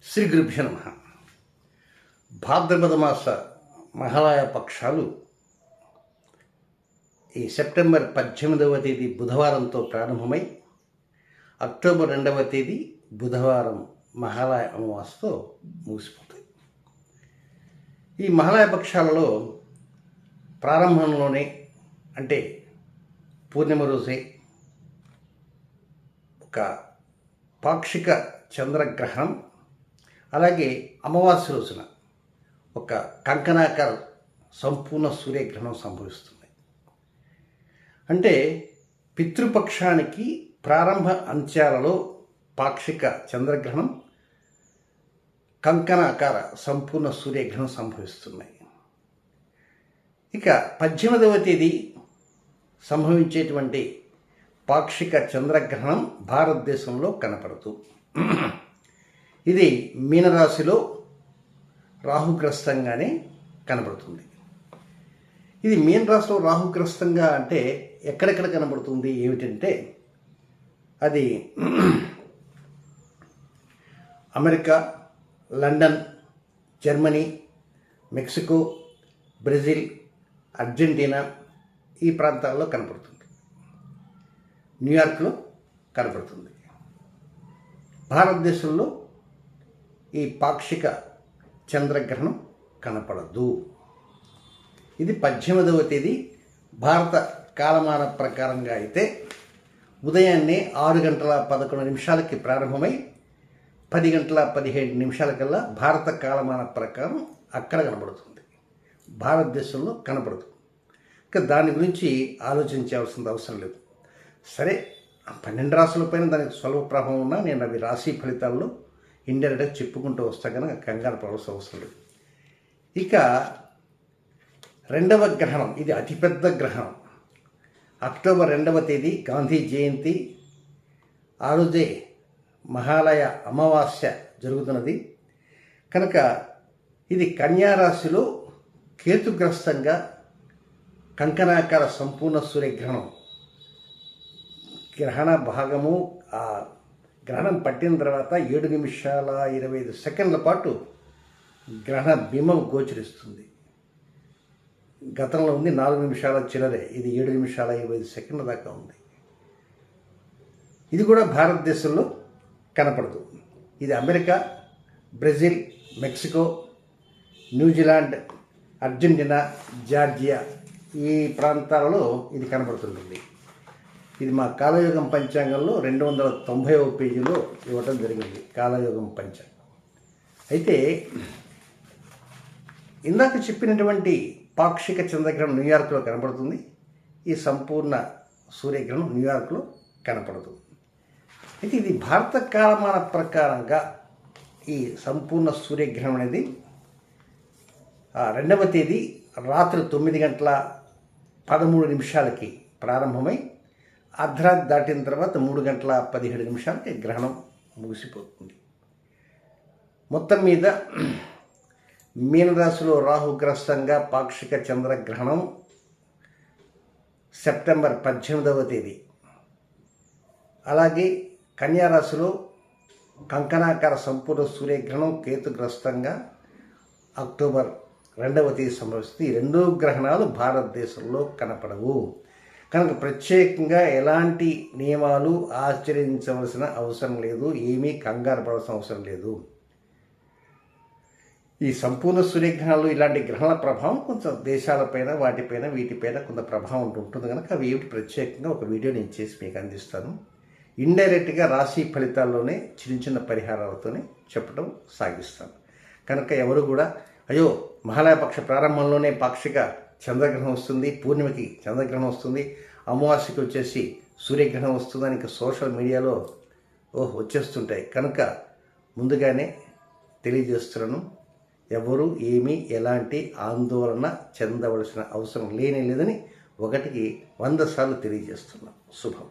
శ్రీ గురుభ్యో నమః. భాద్రపద మాస మహాలయ పక్షాలు ఈ సెప్టెంబర్ 18వ తేదీ బుధవారంతో ప్రారంభమై అక్టోబర్ 2వ తేదీ బుధవారం మహాలయ అమావాస్యతో ముగిసిపోతాయి. ఈ మహాలయ పక్షాలలో ప్రారంభంలోనే అంటే పూర్ణిమ రోజే ఒక పాక్షిక చంద్రగ్రహణం, అలాగే అమావాస్య రోజున ఒక కంకణాకార సంపూర్ణ సూర్యగ్రహణం సంభవిస్తుంది. అంటే పితృపక్షానికి ప్రారంభ అంత్యాలలో పాక్షిక చంద్రగ్రహణం, కంకణాకార సంపూర్ణ సూర్యగ్రహణం సంభవిస్తున్నాయి. ఇక 18వ తేదీ సంభవించేటువంటి పాక్షిక చంద్రగ్రహణం భారతదేశంలో కనపడుతూ ఇది మీనరాశిలో రాహుగ్రస్తంగానే కనబడుతుంది. ఇది మీనరాశిలో రాహుగ్రస్తంగా అంటే ఎక్కడెక్కడ కనబడుతుంది ఏమిటంటే అది America, London, Germany, Mexico, Brazil, Argentina ఈ ప్రాంతాల్లో కనపడుతుంది. న్యూయార్క్లో కనపడుతుంది. భారతదేశంలో ఈ పాక్షిక చంద్రగ్రహణం కనపడదు. ఇది 18వ తేదీ భారత కాలమాన ప్రకారంగా అయితే ఉదయాన్నే 6:11 ప్రారంభమై 10:17 భారత కాలమాన ప్రకారం అక్కడ కనబడుతుంది, భారతదేశంలో కనపడదు. ఇక దాని గురించి ఆలోచించాల్సిన అవసరం లేదు. సరే, 12 రాశులపైన దానికి స్వల్ప ప్రభావం ఉన్నా నేను అవి రాశి ఫలితాల్లో ఇండైరెక్ట్గా చెప్పుకుంటూ వస్తా కనుక కంగారు పడాల్సిన అవసరం లేదు. ఇక 2వ గ్రహణం, ఇది అతిపెద్ద గ్రహణం. అక్టోబర్ 2వ తేదీ గాంధీ జయంతి, ఆ రోజే మహాలయ అమావాస్య జరుగుతున్నది కనుక ఇది కన్యారాశిలో కేతుగ్రస్తంగా కంకణాకార సంపూర్ణ సూర్యగ్రహణం. గ్రహణ భాగము ఆ గ్రహణం పట్టిన తర్వాత 7:25 పాటు గ్రహణ బింబం గోచరిస్తుంది. గతంలో ఉంది 4 నిమిషాల చిల్లరే, ఇది 7:25 దాకా ఉంది. ఇది కూడా భారతదేశంలో కనపడదు. ఇది America, Brazil, Mexico, New Zealand, Argentina, Georgia ఈ ప్రాంతాలలో ఇది కనపడుతుంటుంది. ఇది మా కాలయోగం పంచాంగంలో 290వ పేజీలో ఇవ్వటం జరిగింది, కాలయోగం పంచాంగం. అయితే ఇందాక చెప్పినటువంటి పాక్షిక చంద్రగ్రహణం న్యూయార్క్లో కనపడుతుంది. ఈ సంపూర్ణ సూర్యగ్రహణం న్యూయార్క్లో కనపడదు. అయితే ఇది భారత కాలమాన ప్రకారంగా ఈ సంపూర్ణ సూర్యగ్రహణం అనేది 2వ తేదీ రాత్రి 9:13 ప్రారంభమై అర్ధరాత్రి దాటిన తర్వాత 3:17 గ్రహణం ముగిసిపోతుంది. మొత్తం మీద మీనరాశిలో రాహుగ్రస్తంగా పాక్షిక చంద్రగ్రహణం సెప్టెంబర్ 18వ తేదీ, అలాగే కన్యారాశిలో కంకణాకార సంపూర్ణ సూర్యగ్రహణం కేతుగ్రస్తంగా అక్టోబర్ 2వ తేదీ సంభవిస్తుంది. ఈ 2 గ్రహణాలు భారతదేశంలో కనపడవు కనుక ప్రత్యేకంగా ఎలాంటి నియమాలు ఆచరించవలసిన అవసరం లేదు, ఏమీ కంగారు పడాల్సిన అవసరం లేదు. ఈ సంపూర్ణ సూర్యగ్రహణాలు ఇలాంటి గ్రహణాల ప్రభావం కొంచెం దేశాలపైన వీటిపైన కొంత ప్రభావం ఉంటుంది కనుక అవి ఏమిటి ప్రత్యేకంగా ఒక వీడియో నేను చేసి మీకు అందిస్తాను. ఇండైరెక్ట్గా రాశి ఫలితాల్లోనే చిన్న పరిహారాలతోనే చెప్పడం సాగిస్తాను. కనుక ఎవరు కూడా అయ్యో మహాలయ పక్ష ప్రారంభంలోనే పాక్షిక చంద్రగ్రహణం వస్తుంది, పూర్ణిమకి చంద్రగ్రహణం వస్తుంది, అమావాస్యకి వచ్చేసి సూర్యగ్రహణం వస్తుందని ఇంకా సోషల్ మీడియాలో వచ్చేస్తుంటాయి కనుక ముందుగానే తెలియజేస్తున్నాను. ఎవరు ఏమీ ఎలాంటి ఆందోళన చెందవలసిన అవసరం లేదని 1కి 100 సార్లు తెలియజేస్తున్నాను. శుభం.